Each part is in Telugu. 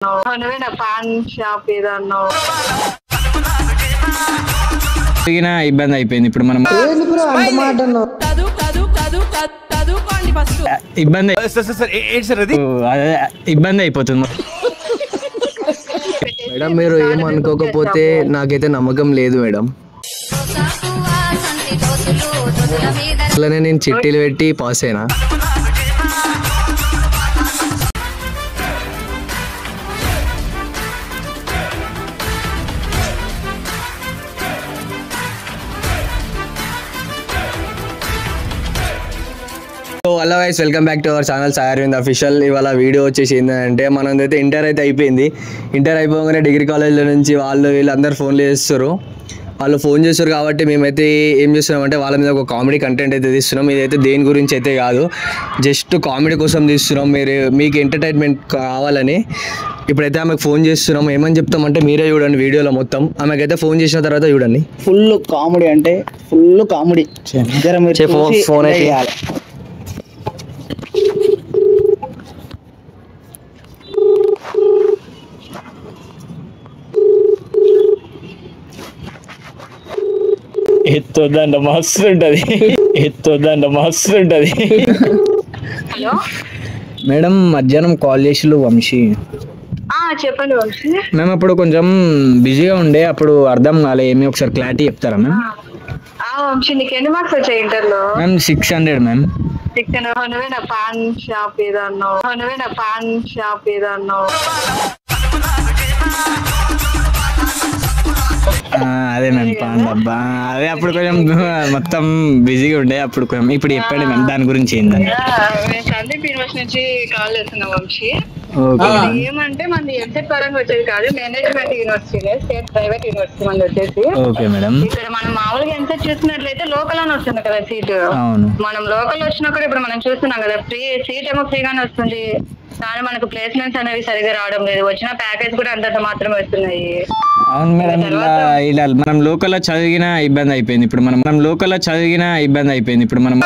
నువ్వేనా పాన్ షాప్ ఏదో అన్నావు. ఇబ్బంది అయిపోయింది ఇప్పుడు మనం ఇబ్బంది ఇబ్బంది అయిపోతుంది మేడం. మీరు ఏమనుకోకపోతే నాకైతే నమ్మకం లేదు మేడం. అట్లనే నేను చిట్టీలు పెట్టి పాస్ అయినా. So hello guys, welcome back to our channel Sai Aravind official. ఇవాళ వీడియో వచ్చేసి ఏంటంటే మనదైతే ఇంటర్ అయితే అయిపోయింది. ఇంటర్ అయిపోగానే డిగ్రీ కాలేజ్లో నుంచి వీళ్ళందరూ ఫోన్లు చేస్తారు. వాళ్ళు ఫోన్ చేస్తారు కాబట్టి మేమైతే ఏం చేస్తున్నామంటే వాళ్ళ మీద ఒక కామెడీ కంటెంట్ అయితే తీస్తున్నాం. ఇదైతే దేని గురించి అయితే కాదు, జస్ట్ కామెడీ కోసం తీస్తున్నాం. మీకు ఎంటర్టైన్మెంట్ కావాలని ఇప్పుడైతే ఆమెకు ఫోన్ చేస్తున్నాం. ఏమని చెప్తామంటే మీరే చూడండి వీడియోలో మొత్తం. ఆమెకైతే ఫోన్ చేసిన తర్వాత చూడండి. ఫుల్ కామెడీ అంటే ఫుల్ కామెడీ. ఫోన్ అయితే ఎత్తొద్దంట మస్తు ఉంటుంది. హలో మేడం, మధ్యాహ్నం కాల్ చేసిలు వంశీ. చెప్పండి వంశీ. మేము అప్పుడు కొంచెం బిజీగా ఉండే, అప్పుడు అర్థం కాలే. ఏమి ఒకసారి క్లారిటీ చెప్తారా మ్యామ్? వంశీ నీకు ఎన్ని మార్క్స్ వచ్చాయి ఇంటర్లో? Ma'am 600 ma'am. నువ్వేనా పాన్ షాప్ ఏదో అన్నావు. అదే మ్యామ్ పాన్ డబ్బా. అదే అప్పుడు కొంచెం మొత్తం బిజీగా ఉండే, అప్పుడు కొంచెం. ఇప్పుడు చెప్పండి మ్యామ్ దాని గురించి ఏంటంటే. మేము సందీప్ యూనివర్సిటీ నుంచి కాల్ చేస్తున్నాం వంశీ. ఓకే. ఏమంటే మనది ఎంసెట్ పరంగా వచ్చేది కాదు, management university, state private university మనది వచ్చేసి. Okay madam. ఇక్కడ మనం మామూలుగా ఎంసెట్ చూసినట్లయితే లోకల్ అని వస్తుంది కదా సీట్. అవును. మనం లోకల్ వచ్చినా కూడా ఇప్పుడు మనం చూస్తున్నాం కదా, ఫ్రీ సీట్ ఏమో ఫ్రీగానే వస్తుంది, కానీ మనకు ప్లేస్మెంట్స్ అనేవి సరిగా రావడం లేదు. వచ్చిన ప్యాకేజ్ కూడా అంతంత మాత్రమే వస్తున్నాయి. అవును మేడం. ఇలా మనం లోకల్లో చదివిన ఇబ్బంది అయిపోయింది ఇప్పుడు. మనం లోకల్లో చదివిన ఇబ్బంది అయిపోయింది ఇప్పుడు. మనం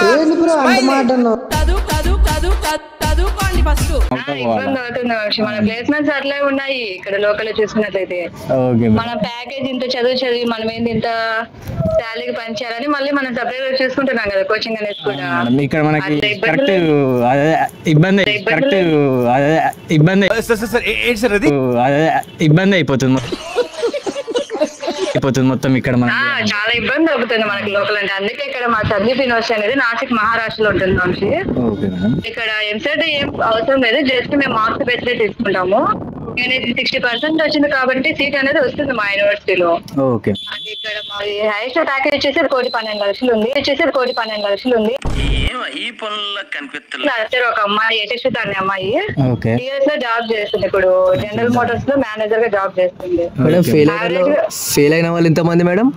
ఇబ్బంది అవుతుంది వంశీ. మన ప్లేస్మెంట్స్ అట్లే ఉన్నాయి ఇక్కడ లోకల్ చూసుకున్నట్లయితే. మన ప్యాకేజ్ ఇంత చదివి మనం ఏంది ఇంత శాలరీకి పనిచేయాలని మళ్ళీ మనం సపరేట్ గా చూసుకుంటున్నాం కదా కోచింగ్ అనేది కూడా. ఇక్కడ మనకి కరెక్ట్ ఇబ్బంది ఇబ్బంది అయిపోతుంది మొత్తం ఇక్కడ. చాలా ఇబ్బంది అవుతుంది మనకి లోకల్ అంటే. అందుకే ఇక్కడ మా సందీప్ యూనివర్సిటీ అనేది నాసిక్ మహారాష్ట్రలో ఉంటుంది వంశీ. ఇక్కడ ఎంసెట్ ఏం అవసరం లేదు, జస్ట్ మేము మార్క్స్ బేస్ తీసుకుంటాము. నేను 60% వచ్చింది కాబట్టి సీట్ అనేది వస్తుంది మా యూనివర్సిటీలో. అది ఇక్కడ మాది హైయెస్ట్ ప్యాకేజ్ వచ్చేసి 1,12,00,000 ఉంది. ఉంది. ఒక అమ్మాయి యశస్విత అనే అమ్మాయి టీఎస్ లో జాబ్ చేస్తుంది. ఇప్పుడు జనరల్ మోటార్స్ లో మేనేజర్ గా జాబ్ చేస్తుంది. ఫెయిల్ అయిన వాళ్ళు ఎంతమంది మేడం?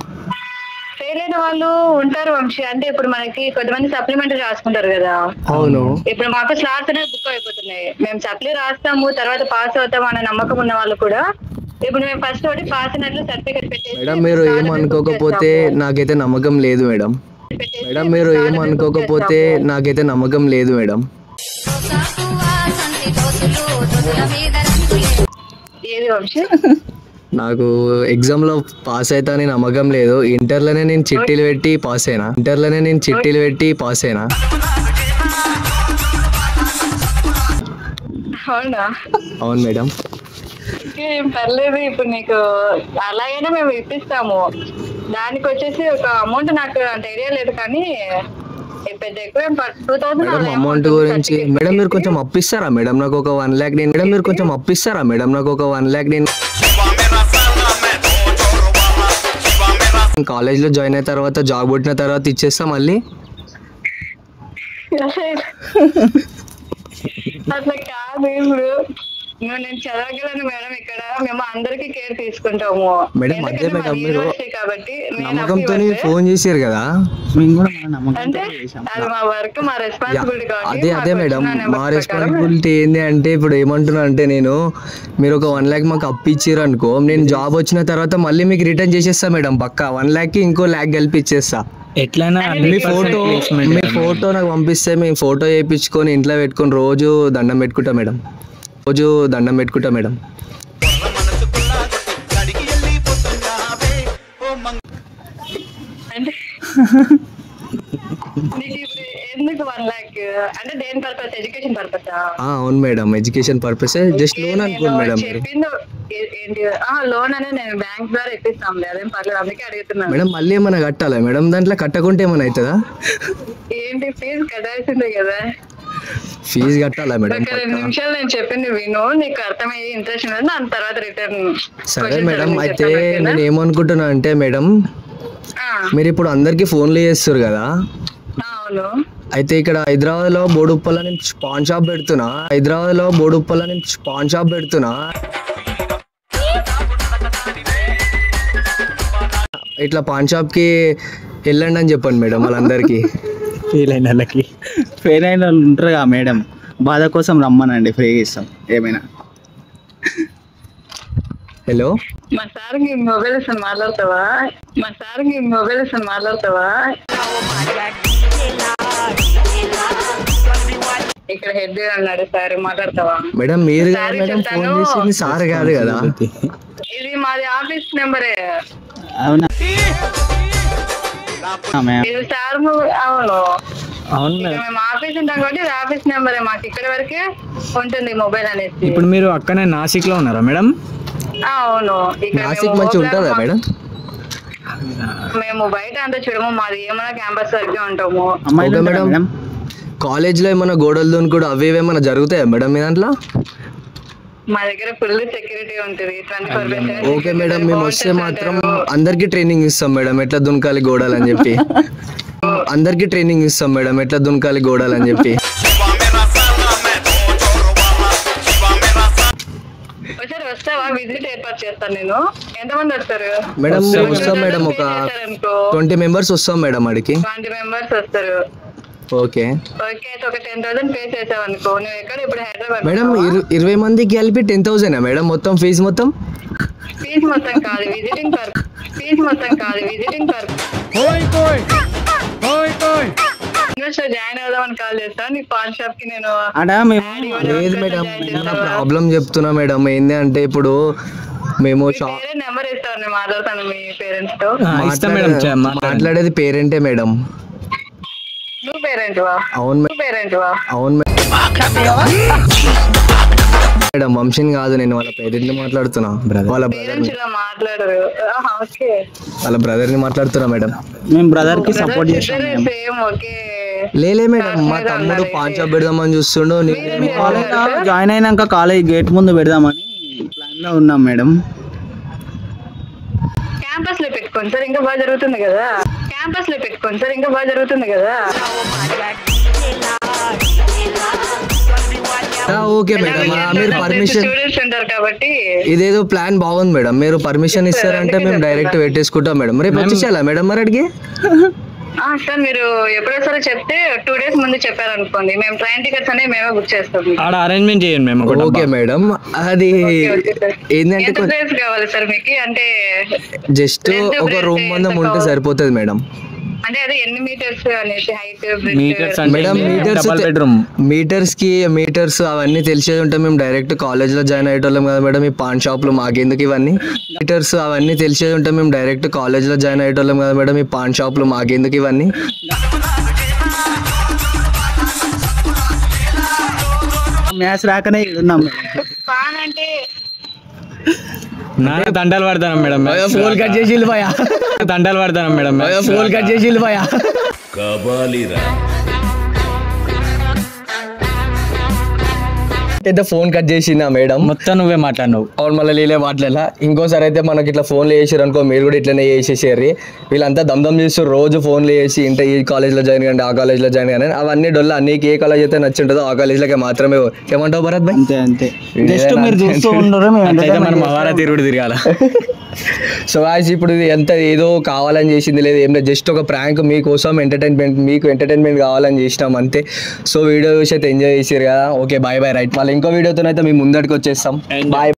ఫెయిల్ అయిన వాళ్ళు ఉంటారు వంశీ. అంటే ఇప్పుడు మనకి కొంతమంది సప్లిమెంటరీ రాసుకుంటారు కదా. అవును. ఇప్పుడు మాకు స్లాట్స్ అనేది బుక్ అయిపోతున్నాయి. మేము సప్లీ రాస్తాము, తర్వాత పాస్ అవుతాము అనే నమ్మకం ఉన్న వాళ్ళు కూడా ఇప్పుడు మేము ఫస్ట్ ఒకటి పాస్ అయినట్లు సర్టిఫికేట్ పెట్టేసి. మేడం, మీరు ఏమనుకోకపోతే నాకైతే నమ్మకం లేదు మేడం. ఏది వంశీ? నాకు ఎగ్జామ్ లో పాస్ అవుతాని నమ్మకం లేదు. ఇంటర్లోనే నేను చిట్టీలు పెట్టి పాస్ అయినా. అవును మేడం. ఏం పర్లేదు, ఇప్పుడు నీకు అలాగైనా మేము ఇప్పిస్తాము. దానికి వచ్చేసి ఒక అమౌంట్ నాకు అంత ఐడియా లేదు, కానీ పెద్ద ఎక్కువ 2,000 అమౌంట్ గురించి. మేడం మీరు కొంచెం అప్పిస్తారా మేడం నాకు ఒక 1 lakh? నేను కాలేజ్ లో జాయిన్ అయిన తర్వాత జాబ్ కొట్టిన తర్వాత ఇచ్చేస్తా మళ్ళీ. అట్లా కాదు, ఇప్పుడు నేను చదవగలను మేడం. ఇక్కడ మేము అందరికి కేర్ తీసుకుంటాము మేడం. అదే మేడం, మీరు కాబట్టి నమ్మకంతో ఫోన్ చేశారు కదా. అంటే అది మా వర్క్, మా రెస్పాన్సిబిలిటీ. అదే మేడం, మా రెస్పాన్సిబిలిటీ ఏంటి అంటే ఇప్పుడు ఏమంటున్నా అంటే నేను మీరు ఒక 1 lakh మాకు అప్పిచ్చారు అనుకో, నేను జాబ్ వచ్చిన తర్వాత మళ్ళీ మీకు రిటర్న్ చేసేస్తా మేడం. పక్కా 1 lakh కి ఇంకో 1 lakh కలిపి ఇచ్చేస్తా. ఎట్లైనా మీ ఫోటో నాకు పంపిస్తే మేము ఫోటో వేయించుకొని ఇంట్లో పెట్టుకొని రోజు దండం పెట్టుకుంటా మేడం. నీకు ఇప్పుడు ఎందుకు 1 lakh అంటే దేని పర్పస్? Education purpose? అవును madam, education purpose. Just loan అనుకోండి మేడం. చెప్పింది ఏంటి? లోన్ అనేది నేను బ్యాంక్ ద్వారా ఇప్పిస్తాంలే, అదేం పర్లేదు, అందుకే అడుగుతున్నాను. మేడం మళ్ళీ ఏమైనా కట్టాలా మేడం? దాంట్లో కట్టకుంటే ఏమైనా అవుతుందా? ఏంటి ఫీజు కట్టాల్సిందే కదా. ఫీజు కట్టాలా మేడం? ఒక 2 నిమిషాలు నేను చెప్పింది విను, నీకు అర్థమయ్యే ఇంట్రెస్ట్ ఉన్నది, దాని తర్వాత రిటర్న్. సరే మేడం, అయితే నేను ఏమనుకుంటున్నా అంటే మేడం, మీరు ఇప్పుడు అందరికి ఫోన్లు చేస్తారు కదా, అవును. అయితే ఇక్కడ హైదరాబాద్ లో బోడుప్పల నుంచి పాన్ షాప్ పెడుతున్నా, ఇట్లా పాన్ షాప్ కి వెళ్ళండి అని చెప్పండి మేడం వాళ్ళందరికీ. ఫెయిల్ అయిన వాళ్ళకి, ఫెయిల్ అయిన వాళ్ళు ఉంటారు కదా మేడం, బాధ కోసం రమ్మనండి, ఫ్రీగా ఇస్తాం ఏమైనా. హలో, మా సార్కి మొబైల్ ఇస్తాను మాట్లాడతావా? ఇక్కడ హెడ్ అన్నాడు సార్, మాట్లాడతావా? మేడం మీరు కాదు మేడం ఫోన్ చేసింది, సార్ కాదు కదా. ఇది మాది ఆఫీస్ నెంబరే. అవునా? ఇది సార్ అవును అవును. మేము ఆఫీస్ ఉంటాం కాబట్టి ఇది ఆఫీస్ నెంబరే, మాకు ఇక్కడ వరకే ఉంటుంది మొబైల్ అనేది. ఇప్పుడు మీరు అక్కనే నాసిక్ లో ఉన్నారా మేడం? అవును. నాసిక్ మంచి ఉంటుందా మేడం? మేము బయట అంతా చూడము, మాది ఏమైనా క్యాంపస్ వరకే ఉంటాము. ఓకే మేడం, కాలేజ్ లో ఏమైనా గోడలు కూడా అవి ఏమైనా జరుగుతాయా మేడం మీ దాంట్లో? మా దగ్గర ఫుల్ సెక్యూరిటీ ఉంటుంది 24/7. ఓకే మేడం, మేము వస్తే మాత్రం అందరికి ట్రైనింగ్ ఇస్తాం మేడం ఎట్లా దునకాలి గోడలు అని చెప్పి. ఒకసారి వస్తావా? విజిట్ ఏర్పాటు చేస్తాను నేను. ఎంతమంది వస్తారు మేడం? వస్తాం మేడం, ఒక 20 మెంబర్స్ వస్తాం మేడం అడిగి. 20 మెంబర్స్ వస్తారు. ఓకే ఓకే, అయితే ఒక 10,000 పే చేసావు అనుకో. నువ్వు ఎక్కడ ఇప్పుడు హైదరాబాద్ మేడం? 20 మందికి కలిపి 10,000 మేడం మొత్తం ఫీజు? ఫీజు మొత్తం కాదు, విజిటింగ్ ఇన్వెస్టర్ జాయిన్ అవుదామని కాల్ చేస్తాను. నీ పాన్ షాప్ కి నేను లేదు మేడం, నా ప్రాబ్లం చెప్తున్నా మేడం. ఏంది అంటే ఇప్పుడు మేము నెంబర్ ఇస్తాను, నేను మాట్లాడతాను మీ పేరెంట్స్ తో. మాట్లాడేది పేరెంటే మేడం. నువ్వు పేరెంట్వా? అవును మేడం, వంశీని కాదు, నేను వాళ్ళ పేరెంట్ ని మాట్లాడుతున్నా. వాళ్ళ బ్రదర్ ని మాట్లాడుతున్నా మేడం. మేము బ్రదర్ కి సపోర్ట్ చేస్తాం. లేలే మేడం, మా తమ్ముడు పాన్ షాప్ పెడదామని చూస్తుండు. జాయిన్ అయినాక కాలేజ్ గేట్ ముందు పెడదామని ప్లాన్ లో ఉన్నాం మేడం. క్యాంపస్ లో పెట్టుకోండి సార్, ఇంకా బాగా జరుగుతుంది కదా. ఓకే మేడం, మీరు పర్మిషన్ స్టూడెంట్స్ ఉంటారు కాబట్టి ఇదేదో ప్లాన్ బాగుంది మేడం. మీరు పర్మిషన్ ఇస్తారంటే మేము డైరెక్ట్ పెట్టేసుకుంటాం మేడం. రేపు వచ్చేసేయాలా మేడం మరి అడిగి? సార్ మీరు ఎప్పుడోసారి చెప్తే 2 days ముందు చెప్పారనుకోండి, మేము ట్రైన్ టికెట్స్ అనేవి మేమే బుక్ చేస్తాం. అరేంజ్మెంట్ చేయండి మేము. ఓకే మేడం, అది ఏంటంటే ప్లేస్ కావాలి సార్ మీకు? అంటే జస్ట్ ఒక రూమ్ మందం ఉంటే సరిపోతుంది మేడం. అంటే అది ఎన్ని మీటర్స్ అనేసి హైట్? మేడం మీటర్స్ అవన్నీ తెలిసేది ఉంటే మేము డైరెక్ట్ కాలేజ్ లో జాయిన్ అయ్యేటోళ్ళం కదా మేడం. ఈ పాన్ షాప్ లో మాకెందుకు ఇవన్నీ? మ్యాథ్స్ రాకనే ఉన్నాం మేడం. పాన్ అంటే దండాలు పడతాను మేడం. ఫోన్ కట్ చేసి వెళ్ళిపోయా. దండాలు పడతాను మేడం. ఫోన్ కట్ చేసి వెళ్ళిపోయా. అయితే ఫోన్ కట్ చేసిందా మేడం? మొత్తం నువ్వే మాట్లాడినావు. అవును, మళ్ళీ నీలే మాట్లాడలా. ఇంకోసారి అయితే మనకి ఇట్లా ఫోన్లు చేసారు అనుకో, మీరు కూడా ఇట్లనే చేసేసారు. వీళ్ళంతా దమ్ చేస్తారు రోజు ఫోన్లు చేసి, ఇంత ఈ కాలేజ్లో జాయిన్ కానీ ఆ కాలేజ్లో జాయిన్ కానీ అవన్నీ డొల్లా. నీకు ఏ కాలేజ్ అయితే నచ్చింటుందో ఆ కాలేజ్లోకి మాత్రమే. ఏమంటావు భరత్ భాయ్? అంతే జస్ట్ మీరు చూస్తూ ఉండరు, మనం అవారా తిరుగుడు తిరగాల. సో గాయ్స్, ఇప్పుడు ఇది ఎంత ఏదో కావాలని చేసింది లేదు, ఏం లేదు, జస్ట్ ఒక ప్రాంక్ మీకోసం మీకు ఎంటర్టైన్మెంట్ కావాలని చేసినాం అంతే. సో వీడియో చూసి అయితే ఎంజాయ్ చేసారు కదా. Okay, bye right. మళ్ళీ ఇంకో వీడియోతో అయితే మీ ముందడికి వచ్చేస్తాం. బాయ్.